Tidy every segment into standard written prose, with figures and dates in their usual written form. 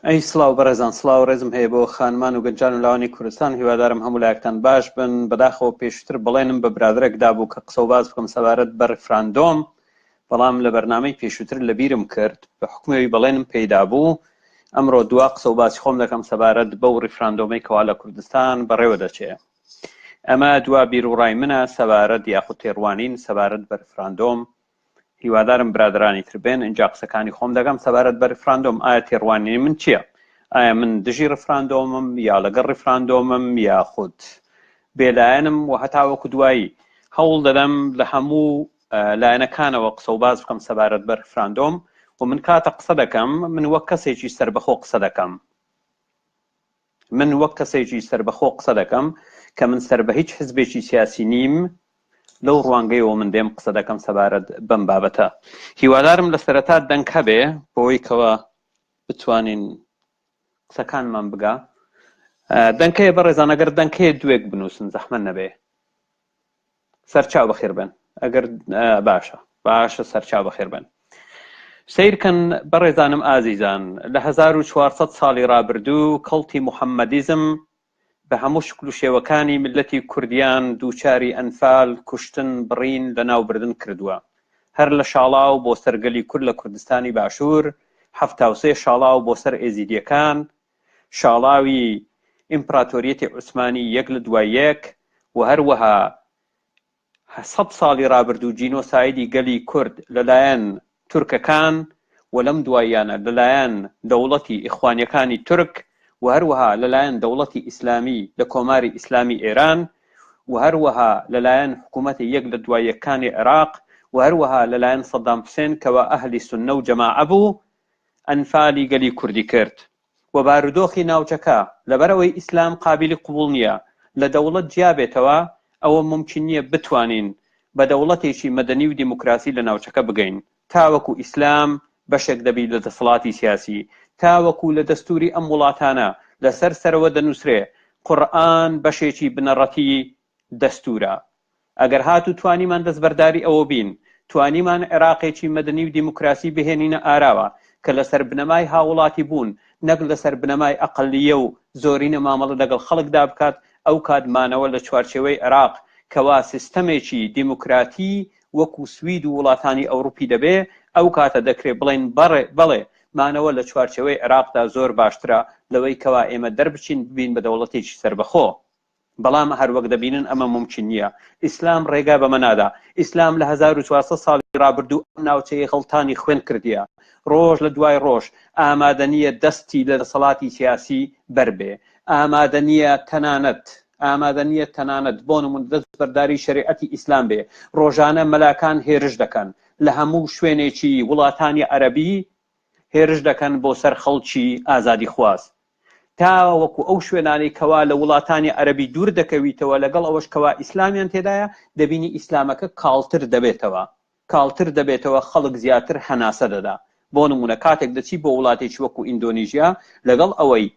ئەی سڵاو بەڕێزان، سڵاو ڕێزم هەیە بۆ خانمان و گەنجان و لاوانی کوردستان. هیوادارم هەموو لایەکتان باش بن. بەداخەوە پێشتر بڵێنم بە برادرێکدا بوو کە قسە و باز بکەم سەبارەت بە ڕیفراندۆم، بەڵام لە بەرنامەی پێشووتر لە بیرم کرد بە حکومەوەی بەڵێنم پەیدا بوو. ئەمڕۆ دوا قسە و باسی خۆم دەکەم سەبارەت بەو ڕیفراندۆمەی کەوا لە کوردستان بەڕێوە دەچێت. ئەمە دوا بیر و ڕای منە سەبارەت یاخود تێڕوانین سەبارەت بە ڕیفراندۆم. هیوادارم برادرانی تر بێن. اینجا قسەکانی خۆم دەگەم سەبارەت بە ڕیفراندۆم. ئایا تێڕوانینی من چییە؟ ئایا من دژی ڕیفراندۆمم یا لەگەڵ ڕیفراندۆمم یاخود بێلایەنم؟ و هەتاوەکو دوایی هەوڵ دەدەم لە هەموو لایەنەکانەوە قسە و باز بکەم سەبارەت بە ڕیفراندۆم. و من کاتە قسە دەکەم من وەک کەسێکی سەربەخۆ قسە دەکەم. قسە دەکەم کە من سەر بە هیچ حزبێکی سیاسی نیم. لەو ڕوانگەیەوە من دێم قسە دەکەم سەبارەت بەم بابەتە. هیوادارم لە سەرەتا دەنگ هەبێ بۆی کەوە بتوانین قسەکانمان بگا. دەنگەیە بەڕێزان، ئەگەر دەنگەیە دوێک بنووسن زەحمەت نەبێ. سەرچاو بەخێر بن. ئەگەر باشە سەرچاو بەخێر بن. سیرکەن بەڕێزانم ئازیزان، لە 1400 ساڵی ڕابردوو کەڵتی موحەممەدیزم بە هەموو شکل و شێوەکانی ملەتی کوردیان دووچاری ئەنفال، کوشتن، بڕین لە ناوبردن کردووە. هەر لە شاڵاو بۆ سەرگەلی کورد لە کوردستانی باشوور، 73 شاڵاو بۆ سەر ئێزیدیەکان، شاڵاوی ئیمپراتۆریەتی عوسمانی یەک لە دوای یەک، و هەروەها 100 ساڵی ڕابردوو جینۆسایدی گەلی کورد لەلایەن تورکەکان و لەم دواییانە لەلایەن دەوڵەتی ئیخوانیەکانی تورک، و هەروەها لەلایەن دەوڵەتی ئیسلامی لە کۆماری ئیسلامی ئێران، و هەروەها لەلایەن حکوومەتی یەک لە دواییەکانی عێراق، و هەروەها لەلایەن سەدام حوسێن کەوا ئەهلی سوننە و جەماعە بوو، ئەنفالی گەلی کوردی کرد. و بارودۆخی ناوچەکە لەبەرەوەی ئیسلام قابلی قبول نییە لە دەوڵەت جیابێتەوە، ئەوە ممکن نییە بتوانین بە دەوڵەتێکی مەدەنی و دیموکراسی لە ناوچەکە بگەین. تاوەکو ئیسلام بەشێک دەبی لە دەسەڵاتی سیاسی، تاوەکو لە دەستوری ئەم وڵاتانە لەسەر سەرەوە دەنووسرێ قورئان بەشێکی بنەڕەتی دەستورە. ئەگەر هاتو توانیمان دەستبەرداری ئەوە بین، توانیمان عێراقێکی مەدەنی و دیموکراسی بهێنینە ئاراوە کە لەسەر بنەمای هاوڵاتی بوون نەک لەسەر بنەمای ئەقەلیە و زۆرینە مامەڵە لەگەڵ خەڵکدا بکات، ئەو کاتمانەوە لە چوارچێوەی عێراق کەوا سیستەمێکی دیموکراتی وەکو سوید و وڵاتانی ئەوروپی دەبێ، ئەو کاتە دەکرێت بڵێن بەڵێ مانەوە لە چوارچێوەی عێراقدا زۆر باشترە لەوەی کەوا ئێمە دەربچین ببین بە دەوڵەتێکی سەربەخۆ. بەڵام هەروەک دەبینن ئەمە ممکن نییە. ئیسلام ڕێگا بەمە نادا. ئیسلام لە 1400 ساڵی ڕابردوو ئەم ناوچەیە خەڵتانی خوێن کردیە. ڕۆژ لە دوای ڕۆژ ئامادە نییە دەستی لە دەسەڵاتی سیاسی بەربێ. ئامادە نییە تەنانەت بۆ نمونە دەستبەرداری شەریعەتی ئیسلام بێ. ڕۆژانە مەلاکان هێرش دەکەن لە هەموو شوێنێکی وڵاتانی عەرەبی، هێرش دەکەن بۆ سەر خەڵکی ئازادی خواست. تاوەکو ئەو شوێنانەی کەوا لە وڵاتانی عەرەبی دوور دەکەویتەوە لەگەڵ ئەوەش کەوا ئیسلامیان تێدایە، دەبینی ئیسلامەکە کاڵتر دەبێتەوە، خەڵک زیاتر هەناسە دەدا. بۆ نمونە کاتێک دەچی بۆ وڵاتێکی وەکو ئیندۆنیژیا، لەگەڵ ئەوەی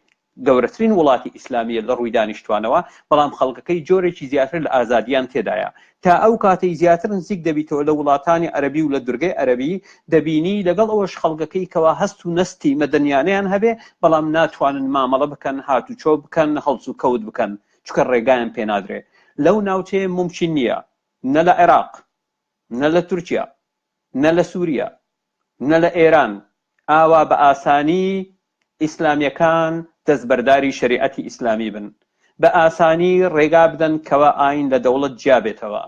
گەورەترین وڵاتی ئیسلامیە لە ڕووی دانیشتوانەوە، بەڵام خەڵکەکەی جۆرێکی زیاتر لە ئازادیان تێدایە. تا ئەو کاتەی زیاتر نزیک دەبیتەوە لە وڵاتانی عەرەبی و لە دورگەی عەرەبی، دەبینی لەگەڵ ئەوەش خەڵکەکەی کەوا هەست و نەستی مەدەنیانەیان هەبێ، بەڵام ناتوانن مامەڵە بکەن، هاتوچۆ بکەن، هەڵس و کەوت بکەن، چکە ڕێگایان پێنادرێ. لەو ناوچەیە ممکن نییە نە لە عێراق، نە لە تورکیا، نە لە سووریا، نە لە ئێران ئاوا بە ئاسانی ئیسلامیەکان دەستبەرداری شەریعەتی ئیسلامی بن، بە ئاسانی ڕێگا بدەن کەوا ئاین لە دەوڵەت جیابێتەوە.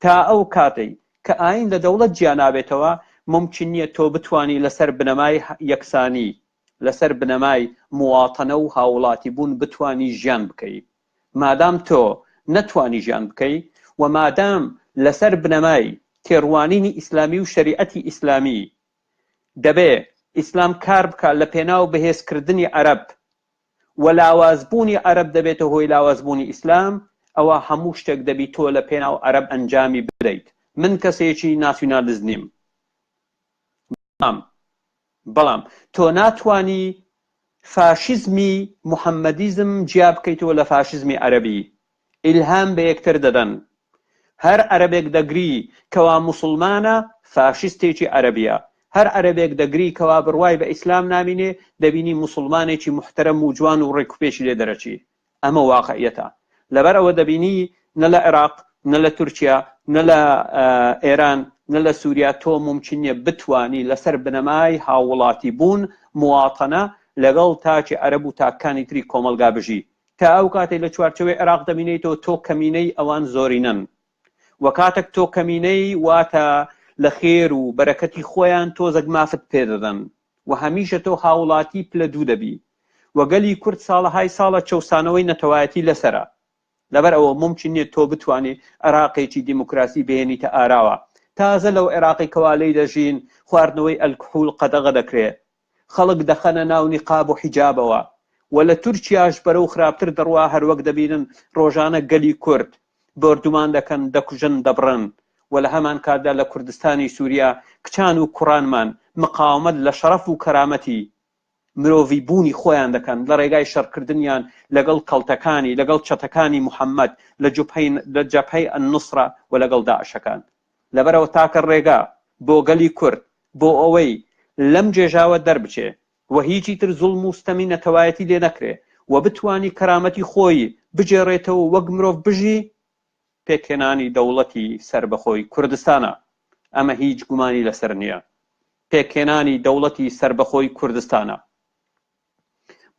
تا ئەو کاتەی کە ئاین لە دەوڵەت جیا نابێتەوە، ممکن نییە تۆ بتوانی لەسەر بنەمای یەکسانی، لەسەر بنەمای مواڵەتە و هاوڵاتی بوون بتوانی ژیان بکەی. مادام تۆ نەتوانی ژیان بکەی، و مادام لەسەر بنەمای تێڕوانینی ئیسلامی و شەریعەتی ئیسلامی دەبێ ئیسلام کار بکات لە پێناو بەهێزکردنی عەرەب و لاوازبوونی عەرەب دەبێتە هۆی لاوازبوونی ئیسلام، ئەوە هەموو شتێک دەبی تۆ لە پێناو عەرەب ئەنجامی بدەیت. من کەسێکی ناسیۆنالیست نیم، بەڵام تۆ ناتوانی فاشیزمی موحەممەدیزم جیا بکەیتەوە لە فاشیزمی عەرەبی. ئیلهام بە یەکتر دەدەن. هەر عەرەبێک دەگری کەوا موسڵمانە فاشیستێکی عەرەبیە، هەر عەرەبێک دەگری کەوا بڕوای بە ئیسلام نامینێ دەبینی موسڵمانێکی محتەرەم و جوان و ڕێکوپێشی لێ دەرەچی. ئەمە واقعیەتە. لەبەر ئەوە دەبینی نە لە عێراق نە لە تورکیا نە لە ئێران نە لە سووریا تۆ ممکن نیە بتوانی لەسەر بنەمای هاوڵاتی بوون مواطنە لەگەڵ تاکی عەرەب و تاکانی تری کۆمەلگا بژی. کە ئەو کاتێک لە چوارچەوەی عێراق دەبینیتەوە تۆ کەمینەی ئەوان زۆرینەن. وە کاتێک تۆ کەمینەی واتە لە خێر و بەرەکەتی خۆیان تۆزەک مافت پێدەدەن و هەمیشە تۆ هاوڵاتی پلە دوو دەبی. وەگەلی کورد ساڵەهای ساڵە چەوسانەوەی نەتەوایەتی لەسەرە. لەبەر ئەوە ممکن نیە تۆ بتوانێت عێراقێکی دیموکراسی بهێنیتە ئاراوە. تازە لەو عێراقی کەوا لێی دەژین خواردنەوەی ئەلکحول قەدەغە دەکرێت. خەڵک دەخەنە ناو نیقاب و حیجابەوە. و لە تورکیاش بەرەو خراپتر دەڕوا هەروەک دەبینن ڕۆژانە گەلی کورد بردومان دەکەن دەکوژن دەبڕن. و لە هەمان کاتدا لە کوردستانی سووریا کچان و کوڕانمان مقاومەت لە شەرەف و کەرامەتی مرۆڤی بوونی خۆیان دەکەن لە ڕێگای شەڕکردنیان لەگەڵ کەڵتەکانی لەگەڵ چەتەکانی محەممەد لە جەبهەی ئەنوسرە و لەگەڵ داعشەکان. لەبەرەوە تاکە ڕێگا بۆ گەلی کورد بۆ ئەوەی لەم جێژاوە دەربچێ و هیچی تر زوڵم و ستەمی نەتەوایەتی لێ نەکرێ و بتوانی کەرامەتی خۆی بجێڕێتەوە وەک مرۆڤ بژی پێکهێنانی دەوڵەتی سربەخۆی کوردستانە. ئەمە هیچ گومانی لەسەر نییە. پێکهێنانی دەوڵەتی سربەخۆی کوردستانە.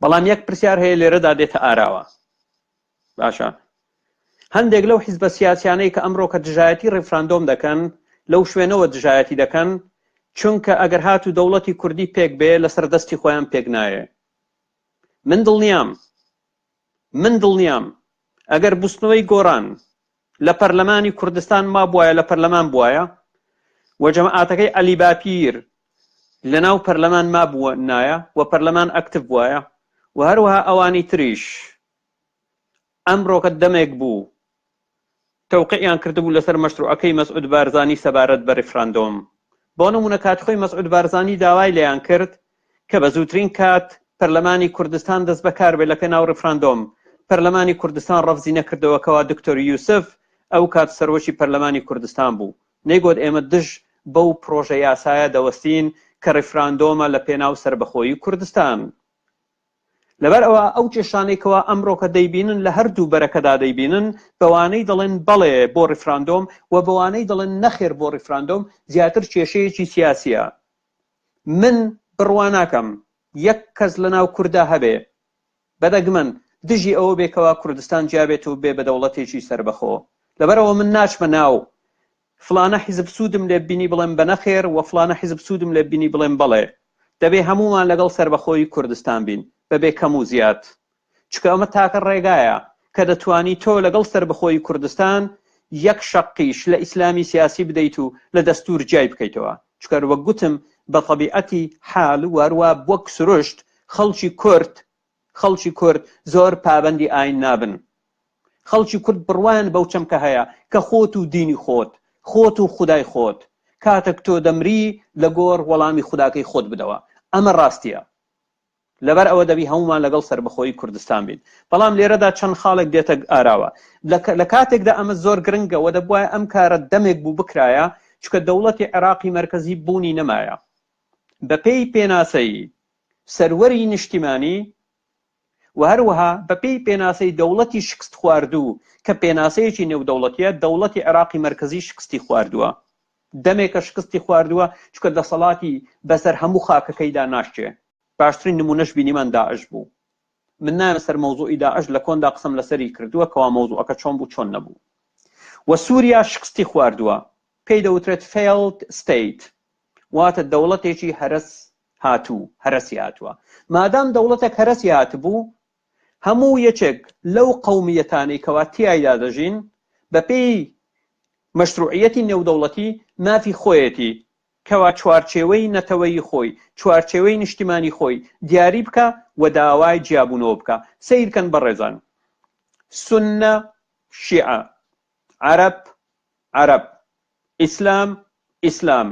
بەڵام یەک پرسیار هەیە لێرەدا دێتە ئاراوە. باشە هەندێک لەو حیزبە سیاسیانەی کە ئەمڕۆ کە دژایەتی ڕێفراندۆم دەکەن لەو شوێنەوە دژایەتی دەکەن چونکە ئەگەر هاتو دەوڵەتی کوردی پێک بێ لەسەر دەستی خۆیان پێک نایە. من دڵنیام ئەگەر بوستنەوەی گۆڕان لە پەرلەمانی کوردستان ما بواە لە پەرلەمان بواە و جەماعەتەکەی عەلی باپیر لەناو پەرلەمان ما بووە نایە و پەرلەمان ئەکتیڤ بواە و هەروەها ئەوانی تریش ئەمڕۆکە دەمێک بوو تەوقیعیان کردبوو لەسەر مەشروعەکەی مەسعود بارزانی سەبارەت بە ڕێفراندۆم. بۆ نمونە کاتخۆی مەسعود بارزانی داوای لێیان کرد کە بە زووترین کات پەرلەمانی کوردستان دەست بەکار بێت لە پێناو ڕێفراندۆم. پەرلەمانی کوردستان ڕەفزی نەکردەوەکەوە دکتۆر یوسف ئەو کات سەرۆکی پەرلەمانی کوردستان بوو. نەیگوت ئێمە دژ بەو پرۆژە یاسایە دەوەستین کە ڕێفراندۆمە لە پێناو سەربەخۆیی کوردستان. لەبەر ئەوە ئەو کێشانێکەوە ئەمڕۆکە دەیبینن لە هەردوو بەرەکەدا دەیبینن بەوانەی دەڵێن بەڵێ بۆ ڕێفراندۆم و بەوانەی دەڵێن نەخێر بۆ ڕێفراندۆم زیاتر کێشەیەکی سیاسیە. من بڕوا ناکەم یەک کەس لەناو کووردا هەبێ بەدەگمەن دژی ئەوە بێکەوە کوردستان جیابێت و بێ بە دەوڵەتێکی سەربەخۆ. لەبەرەوە من ناچمە ناو فلانە حیزب سوودم لێ بینی بڵێم بە نەخێر و فلانە حیزب سوودم لێ بینی بڵێم بەڵێ. دەبێ هەمومان لەگەڵ سەربەخۆی کوردستان بین بەبێ کەم و زیات. چکە ئەمە تاکە ڕێگایە کە دەتوانی تۆ لەگەڵ سەربەخۆی کوردستان یەک شەقیش لە ئیسلامی سیاسی بدەیت و لە دەستور جای بکەیتەوە. چکە وەک گوتم بە تەبیعەتی حاڵ وارووا وەک سروشت خەڵکی کورد زۆر پابەندی ئاین نابن. خەڵکی کورد بڕوایان بەو چەمکە هەیە کە خۆت و دینی خۆت و خودای خۆت کاتێک تۆ دەمری لە گۆڕ وەڵامی خوداکەی خۆت بدەوە. ئەمە ڕاستیە. لەبەر ئەوە دەبی هەمومان لەگەڵ سەربەخۆیی کوردستان بین. بەڵام لێرەدا چەند خاڵێک دێتە ئاراوە. لە کاتێکدا ئەمە زۆر گرنگە و دەبوایە ئەم کارە دەمێک بوو بکرایە چکە دەوڵەتی عێراقی مەرکەزی بوونی نەمایە. بەپێی پێناسەی سەروەری نیشتیمانی و هەروەها بەپێی پێناسەی دەوڵەتی شکست خواردوو کە پێناسەیەکی نێودەوڵەتیە دەوڵەتی عێراقی مەرکەزی شکستی خواردووە. دەمێکە شکستی خواردووە چکە دەسەڵاتی بەسەر هەموو خاکەکەیدا ناشتێ. باشترین نمونەش بینیمان داعش بوو. من نامە سەر مەوزوعی داعش لە کۆندا قسم لەسەری کردووە کەوا مەوزوعەکە چۆن بوو چۆن نەبوو. و سووریا شکستی خواردووە. پێی دەوترێت failed state واتە دەوڵەتێکی هەرەسی هاتووە. مادام دەوڵەتێک هەرەسی هاتبوو هەموو یەکێک لەو قەومیەتانەی کەوا تیایدا دەژین بەپێی مەشروعیەتی نێودەوڵەتی مافی خۆیەتی کەوا چوارچێوەی نەتەوەیی خۆی چوارچێوەی نیشتیمانی خۆی دیاری بکە و داوای جیابوونەوە بکە. سەیرکەن بەڕێزان. سونە شیعە، عەرەب، ئیسلام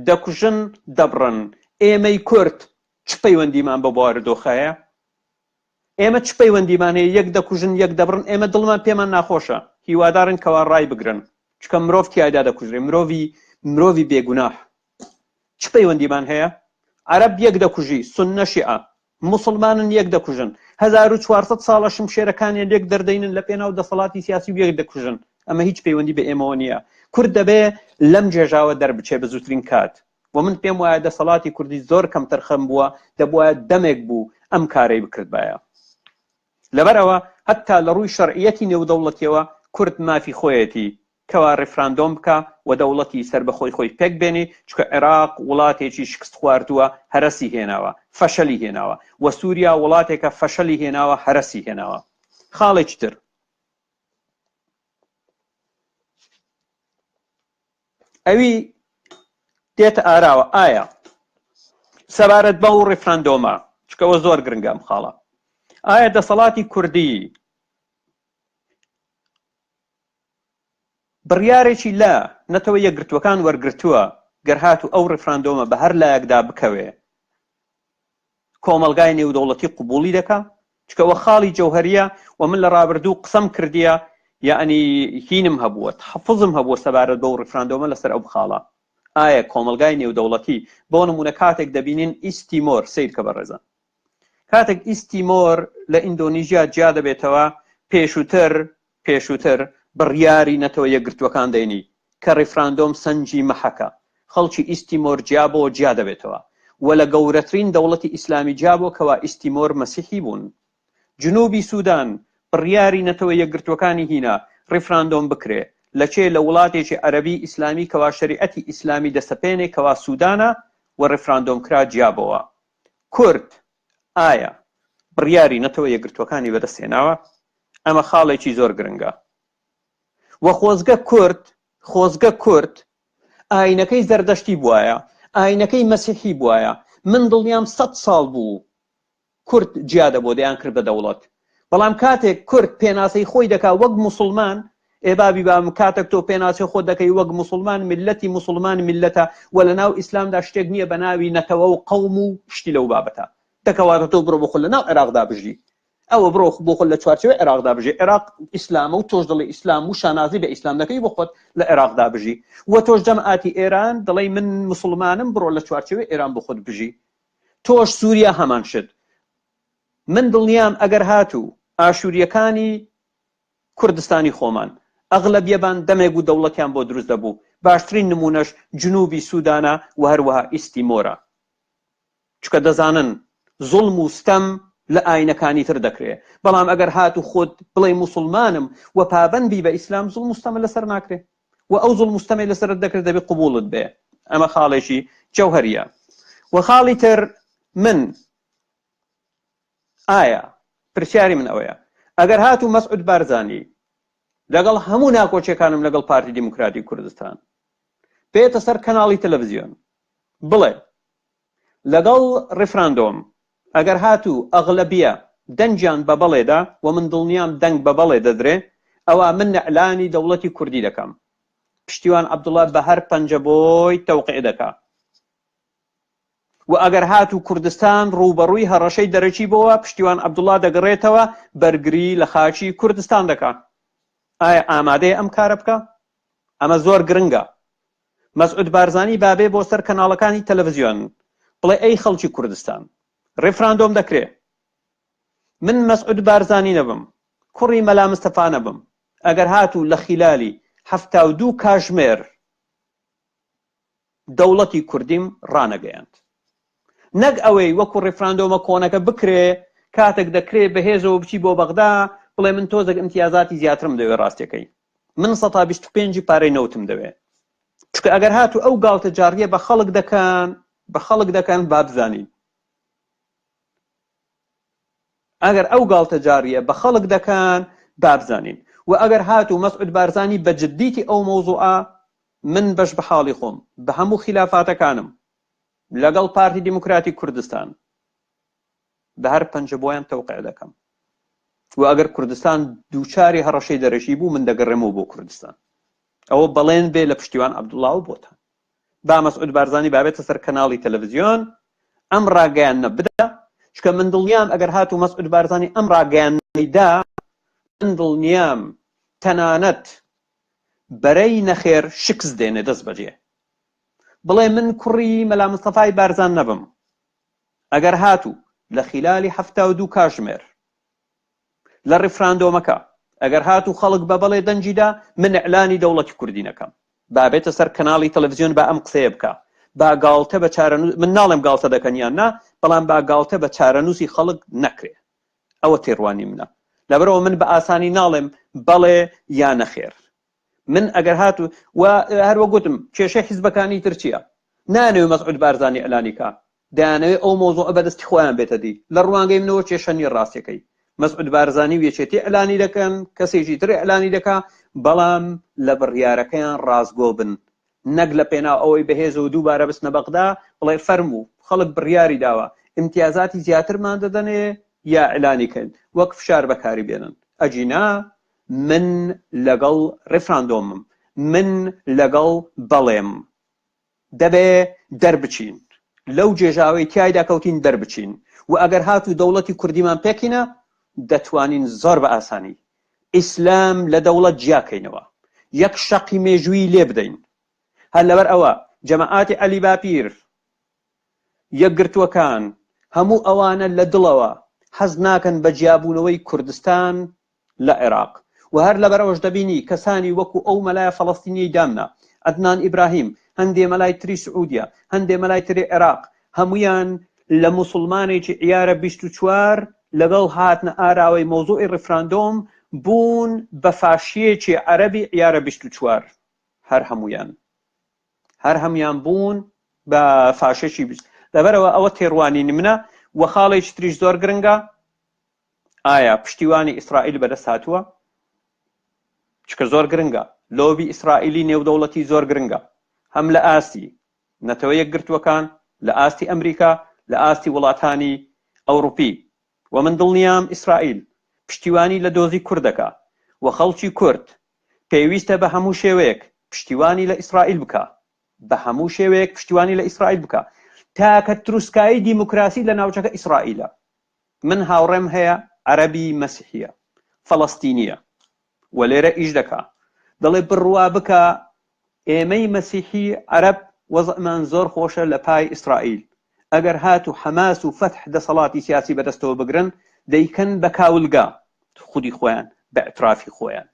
دەکوژن دەبڕن. ئێمەی کورد چ پەیوەندیمان بە بواردۆخایە؟ ئێمە چ پەیوەندیمان هەیە؟ یەک دەکوژن یەک دەبڕن. ئێمە دڵمان پێمان ناخۆشە. هیوادارن کەوا ڕای بگرن چکە مرۆڤ تیایدا دەکوژرێ. مرۆڤی بێگوناح چ پەیوەندیمان هەیە؟ عەرەب یەک دەکوژی، سوننە شیعە، موسڵمانن یەک دەکوژن، 1400 ساڵە شمشێرەکانیان یەک دەردەینن لە پێناو دەسەڵاتی سیاسی و یەک دەکوژن. ئەمە هیچ پەیوەندی بە ئێمەوە نییە. کورد دەبێ لەم جێژاوە دەربچێ بە زووترین کات. و من پێم وایە دەسەڵاتی کوردی زۆر کەم تەرخەم بووە، دەبوایە دەمێک بوو ئەم کارەی بکرد بایە. لەبەرەوە هەتا لە ڕووی شەرعیەتی نێودەوڵەتیەوە کورد مافی خۆیەتی کەوا ڕێفراندۆم بکە و دەوڵەتی سەر بە خۆی پێک بێنی، چکە عێراق وڵاتێکی شکست خواردووە هەرەسی هێناوە، فەشەلی هێناوە، و سووریا وڵاتێکە فەشەلی هێناوە، هەرەسی هێناوە. خاڵێکی تر ئەوی دێتە ئاراوە ئایا سەبارەت بەو ڕێفراندۆمە، چکەوە زۆر گرنگە ئەم خاڵە، ئایا دەسەڵاتی کوردی بڕیارێکی لە نەتەوە یەکگرتووەکان وەرگرتووە گەر هاتوو ئەو ڕێفراندۆمە بە هەر لایەکدا بکەوێ کۆمەلگای نێودەوڵەتی قبوڵی دەکا؟ چکەوە خاڵی جەوهەریە و من لە ڕابردوو قسەم کردیە، یعنی هینم هەبووە، تحەفوزم هەبووە سەبارەت بەو ڕێفراندۆمە لەسەر ئەو خاڵە. ئایا کۆمەلگای نێودەوڵەتی بۆ نمونە کاتێک دەبینین ئیستیمۆر سیر کە بەڕێزە، کاتێک ئیستیمۆر لە ئیندۆنیژیا جیا دەبێتەوە، پێشووتر بڕیاری نەتەوە یەکگرتووەکان دەینی کە ڕێفراندۆم سەنجی مەحەکە، خەڵکی ئیستیمۆر جیابەوە جیا دەبێتەوە، و لە گەورەترین دەوڵەتی ئیسلامی جابۆ کەوا ئیستیمۆر مەسیحی بوون. جنوبی سوودان بڕیاری نەتەوە یەکگرتووەکانی هینا ڕێفراندۆم بکرێ لەچێ لە وڵاتێکی عەرەبی ئیسلامی کەوا شەریعەتی ئیسلامی دەسەپێنێ کەوا سوودانە و ڕێفراندۆم کرا جیابەوە. کورد ئایا بڕیاری نەتەوە یەکگرتووەکانی بەدەستهێناوە؟ ئەمە خاڵێکی زۆر گرنگە. و خۆزگە کورد ئاینەکەی زەردەشتی بووایە، ئاینەکەی مەسیحی بووایە. من دڵنیام 100 ساڵ بوو کورد جیا دەبۆ دەیان کرد بە دەوڵەت، بەڵام کاتێک کورد پێناسەی خۆی دەکا وەک موسڵمان، ئێبابی بام کاتێک تۆ پێناسی خۆت دەکەی وەک موسڵمان، ملەتی موسڵمان ملەتە و لە ناو ئیسلامدا شتێک نییە بە ناوی نەتەوە و قەوم و شتی لەو بابەتە. دەکەواتە تۆ بڕۆ بخۆ لە ناو عێراقدا بژی، ئەوە بڕۆ بۆ خۆت لە چوارچێوەی عێراقدا بژی، عێراق ئیسلامە و تۆش دڵی ئیسلام و شانازی بە ئیسلام دەکەی بۆ خۆت لە عێراقدا بژی، و تۆش جەمعاتی ئێران دڵی من موسڵمانم بڕۆ لە چوارچێوەی ئێران بۆ خۆت بژی. تۆش سووریا هەمان شت. من دڵنیام ئەگەر هاتوو ئاشووریەکانی کوردستانی خۆمان ئەغلەبیەبان دەمێک و دەوڵەتیان بۆ دروست دەبوو. باشترین نمونەش جنوبی سوودانە و هەروەها ئیستیمۆرە، چکە دەزانن زوڵم و ستەم لە ئاینەکانی تر دەکرێت، بەڵام ئەگەر هاتوو خۆت بڵێ موسڵمانم و پابەندی بە ئیسلام، زوڵم و ستەمە لەسەر ناکرێت و ئەو زوڵم و ستەمەی لەسەرت دەکرێت دەبێت قبوڵت بێ. ئەمە خاڵێکی جەوهەریە. و خاڵی تر من ئایا پرسیاری من ئەوەیە ئەگەر هاتوو مەسعود بارزانی لەگەڵ هەموو ناکۆچیەکانم لەگەڵ پارتی دیموکراتی کوردستان بێتە سەر کەناڵی تەلەڤیزیۆن بڵێ لەگەڵ ڕێفراندۆم ئەگەر هاتوو ئەغلەبیە دەنجیان بە بەڵێدا، و من دڵنیام دەنگ بە بەڵێ دەدرێ، ئەوە من ئەعلانی دەوڵەتی کوردی دەکەم، پشتیوان عەبدوڵڵا بە هەر پەنجە بۆی تەوقیع دەکا. و ئەگەر هاتوو کوردستان ڕووبەڕووی هەڕەشەی دەرەکی بۆەوە، پشتیوان عەبدوڵڵا دەگەڕێتەوە بەرگری لە خاچی کوردستان دەکا. ئایا ئامادەیە ئەم کارە بکە؟ ئەمە زۆر گرنگە. مەسعود بارزانی بابێ بۆ سەر کەناڵەکانی تەلەڤیزیۆن بڵێ ئەی خەڵکی کوردستان، ڕێفراندۆم دەکرێ، من مەسعود بارزانی نەبم، کوڕی مەلا مستەفا نەبم، ئەگەر هاتوو لە خیلالی 72 کاتژمێر دەوڵەتی کوردیم ڕانەگەیاند. نەک ئەوەی وەکو ڕێفراندۆمە کۆنەکە بکرێ کاتێک دەکرێت بەهێزەوە بچی بۆ بەغدا بڵێ من تۆزێک ئیمتیازاتی زیاترم دەوێت ڕاستیەکەی، من 125 پارەی نەوتم دەوێت. چکە ئەگەر هاتوو ئەو گاڵتە جاڕیە بە خەڵک دەکەن با بزانین. ئەگەر ئەو گاڵتە جاڕیە بە خەڵک دەکەن با بزانین. و ئەگەر هاتوو مەسعود بارزانی بە جددیتی ئەو مەوزوعە، من بەش بە حاڵی خۆم بە هەموو خلافاتەکانم لەگەڵ پارتی دیموکراتی کوردستان بە هەر پەنجە بۆیان تەوقیع دەکەم. و ئەگەر کوردستان دووچاری هەڕەشەی دەرەشی بوو، من دەگەڕێمەوە بۆ کوردستان. ئەوە بەڵێن بێ لە پشتیوان عەبدوڵڵا و بۆتان. با مەسعود بارزانی بابێتە سەر کەناڵی تەلەڤیزیۆن ئەم ڕاگەیانە بدە، چکە من دڵنیام ئەگەر هاتوو مەسعود بارزانی ئەم ڕاگەیانەیدا، من دڵنیام تەنانەت بەرەی نەخێر شکست دێنێ دەست بەجێ. بڵێ من کوڕی مەلا مستەفای بارزان نەبم، ئەگەر هاتوو لە خلالی 72 کاتژمێر لە ڕیفراندۆمەکە ئەگەر هاتوو خەڵک بە بەڵێ دەنجیدا من ئیعلانی دەوڵەتی کوردی نەکەم، بابێتە سەر کەناڵی تەلەڤیزیۆن با ئەم قسەیە بکە، با گاڵتە بە چارەنووس، من ناڵێم گاڵتە دەکەنیان نا، بەڵام با گاڵتە بە چارەنووسی خەڵک نەکرێ. ئەوە تێڕوانی منە. لەبەرەوە من بە ئاسانی ناڵێم بەڵێ یا نەخێر. من ئەگەر هاتوو و هەروە گوتم کێشەی حیزبەکانی تر چییە؟ نانەوێ مەسعود بارزانی ئەلانیکە، دەیانەوێت ئەو مۆزوع بەدەستی خۆیان بێتە دی. لە ڕوانگەی منەوە کێشەنی ڕاستیەکەی مەسعود بارزانی وێچێتی ئەلانی دەکەن، کەسێکی تر ئەلانی دەکا، بەڵام لە بڕیارەکەیان ڕازگۆ بن، نەک لە پێناو ئەوەی بەهێز و دووبارە بستنە بەغدا بڵێ فەرموو خەڵک بڕیاری داوە ئیمتیازاتی زیاترمان دەدەنێ یا ئەلانیکەن وەک فشار بەکاری بێنن. ئەجینا من لەگەڵ ڕێفراندۆمم، من لەگەڵ بەڵێم دەبێ دەربچین، لەو جێژاوەی تیایدا کەوتین دەربچین، و ئەگەر هاتوو دەوڵەتی کوردیمان پێکینە دەتوانین زۆر بە ئاسانی ئیسلام لە دەوڵەت جیاکەینەوە، یەک شەقی مێژووی لێ بدەین. هەر لەبەر ئەوە جەماعاتی عەلی باپیر، یەکگرتووەکان، هەموو ئەوانە لە دڵەوە حەز ناکەن بە جیابوونەوەی کوردستان لە عێراق، و هەر لەبەرەوەش دەبینی کەسانی وەکو ئەو مەلایە فەڵەستینیی دامنا، عەدنان ئیبراهیم، هەندێ مەلای تری سعودیا، هەندێ مەلای تری عێراق، هەمویان لە موسڵمانێکی عیارە 24 لەگەڵ هاتنە ئاراوەی مۆزوعی ڕیفراندۆم بوون بە فاشیەکی عەرەبی عیارە 24. هەر هەمویان بوون بە فاشێکی لەبەرەوە ئەوە تێڕوانی منە. و خاڵێکی تریش زۆر گرنگە، ئایا پشتیوانی ئیسرائیل بەدەست هاتووە؟ چکە زۆر گرنگە، لۆبی ئیسرائیلی نێودەوڵەتی زۆر گرنگە، هەم لە ئاستی نەتەوە یەکگرتووەکان، لە ئاستی ئەمریکا، لە ئاستی وڵاتانی ئەوروپی. و من دڵنیام ئیسرائیل پشتیوانی لە دۆزی کوردەکە، و خەڵکی کورد پێویستە بە هەموو شێوەیەک پشتیوانی لە ئیسرائیل بکە، بە هەموو شێوەیەک پشتیوانی لە ئیسرائیل بکە، تاکە تروسکایی دیموکراسی لە ناوچەکە ئیسرائیلە. من هاوڕێم هەیە عەرەبی مەسیحیە فەڵەستینیە، و لێرە ئیش دەکا، دەڵێ بڕوا بکە ئێمەی مەسیحی عەرەب وەزعمان زۆر خۆشە لە پای ئیسرائیل، ئەگەر هاتو حەماس و فەتح دەسەڵاتی سیاسی بەدەستەوە بگرن دەیکەن بە کاولگا خودی خۆیان بە ئەترافی خۆیان.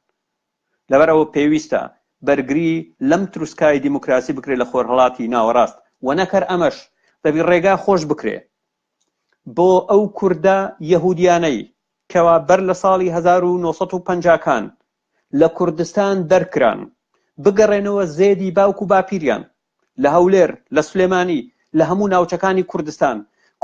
لەبەرەوە پێویستە بەرگری لەم تروسکای دیموکراسی بکرێت لە خۆرهەڵاتی ناوەڕاست، و نەکەر ئەمەش دەبی ڕێگا خۆش بکرێ بۆ ئەو کوردە یەهودیانەی کەوا بەر لە ساڵی 1950کان لە کوردستان دەرکران بگەڕێنەوە زێدی باوکو باپیریان لە هەولێر، لە سلێمانی، لە هەموو ناوچەکانی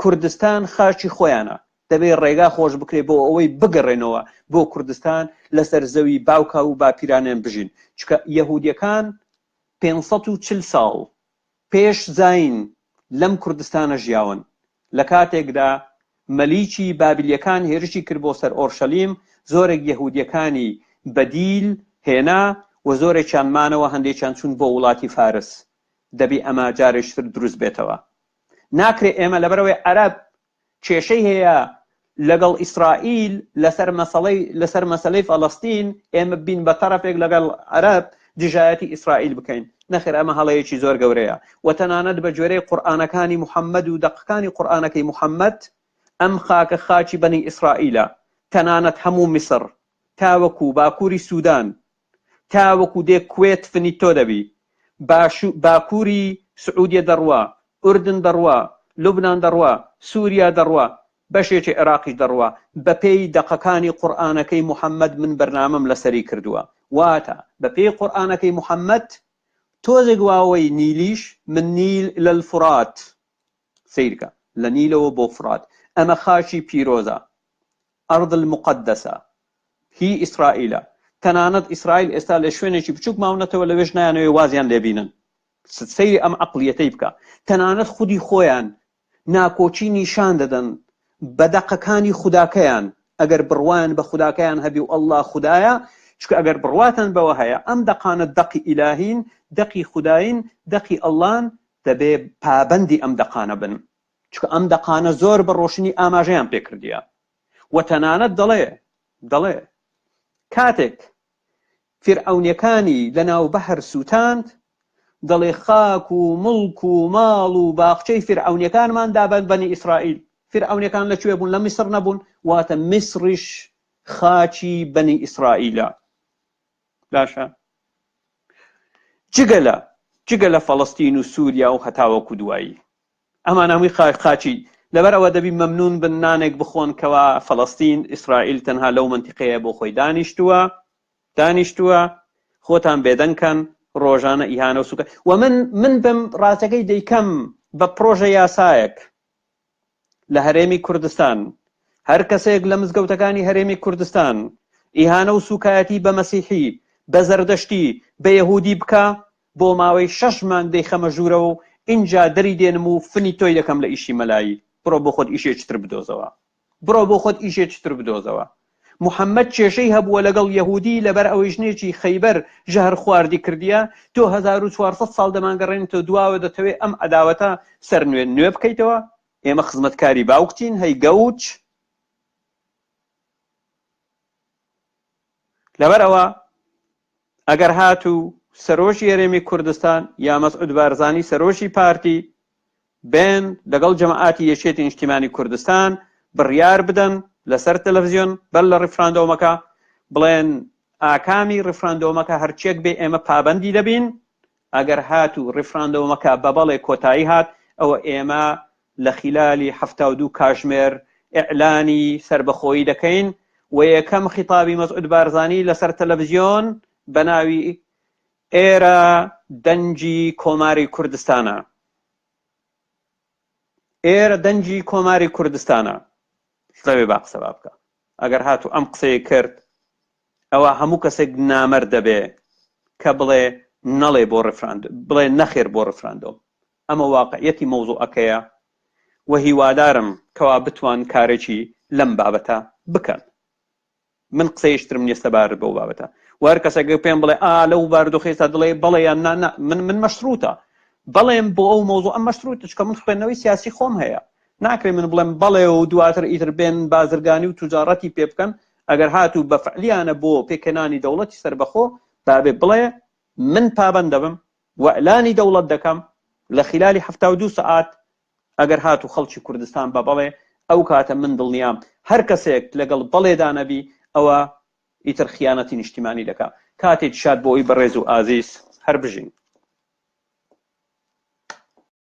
کوردستان خاچی خۆیانە، دەبێت ڕێگا خۆش بکرێ بۆ ئەوەی بگەڕێنەوە بۆ کوردستان لەسەر زەوی باوکا و باپیرانیان بژین. چکە یەهودیەکان 540 ساڵ پێش زاین لەم کوردستانە ژیاون، لە کاتێکدا مەلیکی بابلیەکان هێرشی کرد بۆ سەر ئۆرشەلیم، زۆرێک یەهودیەکانی بەدیل هێنا و زۆرێکیان مانەوە، هەندێکیان چوون بۆ وڵاتی فارس. دەبی ئەمە جارێشتر دروست بێتەوە. ناکرێ ئێمە لەبەرەوەی عەرەب کێشەی هەیە لەگەڵ ئیسرائیل لەسەر مەسەلەی فەڵەستین ئێمە بین بە تەرەفێک لەگەڵ عەرەب دژایەتی ئیسرائیل بکەین. نەخێر، ئەمە هەڵەیەکی زۆر گەورەیە، و تەنانەت بە گوێرەی قورئانەکانی موحەممەد و دەقەکانی قورئانەکەی موحەممەد ئەم خاکە خاچی بەنی ئیسرائیلە، تەنانەت هەموو میسر تاوەکو باکووری سوودان، تاوەکو دێک کوێت فنیتۆ دەبی، باکووری سعودیە دەڕوا، ئوردن دەڕوا، لوبنان دەڕوا، سووریا دەڕوا، بەشێکی عێراقیش دەڕوا، بە پێی دەقەکانی قورئانەکەی موحەممەد من بەرنامەم لەسەری کردووە. واتە بە پێی قورئانەکەی موحەممەد تۆزێک واوەی نیلیش من نیل لە الفرات سیرکە، لە نیلەوە بۆ فرات، ئەمە خاچی پیرۆزە، ئەرض المقدسە، هی ئیسرائیلە. تەنانەت ئیسرائیل ئێستا لە شوێنێکی بچووک ماونەتەوە لەوێش نایانەوێ وازیان لێبینن. سەیری ئەم عەقڵیەتەی بکە. تەنانەت خودی خۆیان ناکۆچی نیشان دەدەن بە دەقەکانی خوداکەیان، ئەگەر بڕوایان بە خوداکەیان هەبی و ئەڵڵا خودایە، چکە ئەگەر بڕواتان بەوە هەیە ئەم دەقانە دەقی ئیلاهین، دەقی خوداین، دەقی ئەڵڵان، دەبێ پابەندی ئەم دەقانە بن، چکە ئەم دەقانە زۆر بە ڕۆشنی ئاماژەیان پێکردیە. و تەنانەت دەڵێ کاتێک فیرعەونیەکانی لە ناو بەحر سووتاند، دەڵێ خاک و مڵک و ماڵ و باخچەی فرعەونیەکانمان دابەن بەنی ئیسرائیل. فرعەونیەکان لەکوێ بوون؟ لە میسر نەبوون، واتە میسریش خاچی بەنی ئیسرائیلە. باشە، جگە لە فەڵەستین و سووریا و هەتاوەکو دوایی ئەمان هەمووی خاچی. لەبەر ئەوە دەبی مەمنون بن نانێک بخۆن کەوا فەڵەستین ئیسرائیل تەنها لەو منتیقەیە بۆ خۆی دانیشتووە خۆتان بێدەنکەن ڕۆژانە ئیهانە و سوکە. و من بم ڕاستەکەی دەیکەم بە پرۆژە یاسایەک لە هەرێمی کوردستان، هەر کەسێک لە مزگەوتەکانی هەرێمی کوردستان ئیهانە و سوکایەتی بە مەسیحی، بە زەردەشتی، بە یەهودی بکە، بۆ ماوەی 6 مانگ دەیخەمە ژوورەوە و اینجا دەری دێنم و فنی تۆی دەکەم لە ئیشی مەلایی. بڕۆ بۆ خۆت ئیشێکتر بدۆزەوە. محەممەد کێشەی هەبووە لەگەڵ یەهودی لەبەر ئەوەی ژنێکی خەیبەر ژەهر خواردی کردیە، تۆ 1400 ساڵ دەمانگەڕێنێتەوە دواوە دەتەوێت ئەم عەداوەتە سەر نوێ بکەیتەوە. ئێمە خزمەتکاری باوکتین، هەی گەوچ. لەبەر ئەوە ئەگەر هاتوو سەرۆشی هەرێمی کوردستان یا مەسعود بارزانی سەرۆشی پارتی بێن لەگەڵ جەماعەتی یەکێتی نیشتیمانی کوردستان بڕیار بدەن لەسەر تەلەڤیزیۆن بەر لە ڕیفراندۆمەکە بڵێن ئاکامی ڕیفراندۆمەکە هەرچێک بێ ئێمە پابەندی دەبین. ئەگەر هاتوو ڕیفراندۆمەکە بە بەڵێ کۆتایی هات، ئەوە ئێمە لە خیلالی 72 کاتژمێر ئیعلانی سربەخۆیی دەکەین و یەکەم خیتابی مەسعود بارزانی لەسەر تەلەڤیزیۆن بە ناوی ئێرە دەنجی کۆماری کوردستانە. ئێرە دەنجی کۆماری کوردستانە. شڵەوێ با قسە بکە. ئەگەر هاتوو ئەم قسەی کرد، ئەوە هەموو کەسێک نامەر دەبێ کە بڵێ نەڵێ بۆ ڕیفراندۆم، بڵێ نەخێر بۆ ڕیفراندۆم. ئەمە واقعیەتی مەوزوعەکەیە و هیوادارم کەوا بتوان کارێکی لەم بابەتە بکەن. من قسەیشترم نییە سەبارەت بەو بابەتە. وەر کەسێک پێم بڵێ لەو بارودۆخێستا دڵێ بەڵێ یان نا من مەشروتە بەڵێم بۆ ئەو مەوزوع ئەم مەشروتە، چکە من خوێندنەوەی سیاسی خۆم هەیە. ناکرێ من بڵێم بەڵێ و دواتر ئیتر بێن بازرگانی و توجارەتی پێ بکەن. ئەگەر هاتوو بە فعلیانە بۆ پێکەنانی دەوڵەتی سەربەخۆ بابێ بڵێ من پابەند دەبم و ئەعلانی دەوڵەت دەکەم لە خلالی 72 سەعات. ئەگەر هاتوو خەڵکی کوردستان بە بەڵێ، ئەو کاتە من دڵنیام هەر کەسێک لەگەڵ بەڵێدا نەبی ئەوە ئیتر خیانەتی نیشتیمانی دەکات. کاتێک شاد بۆ ئەوی بەڕێز و ئازیز هەر بژین.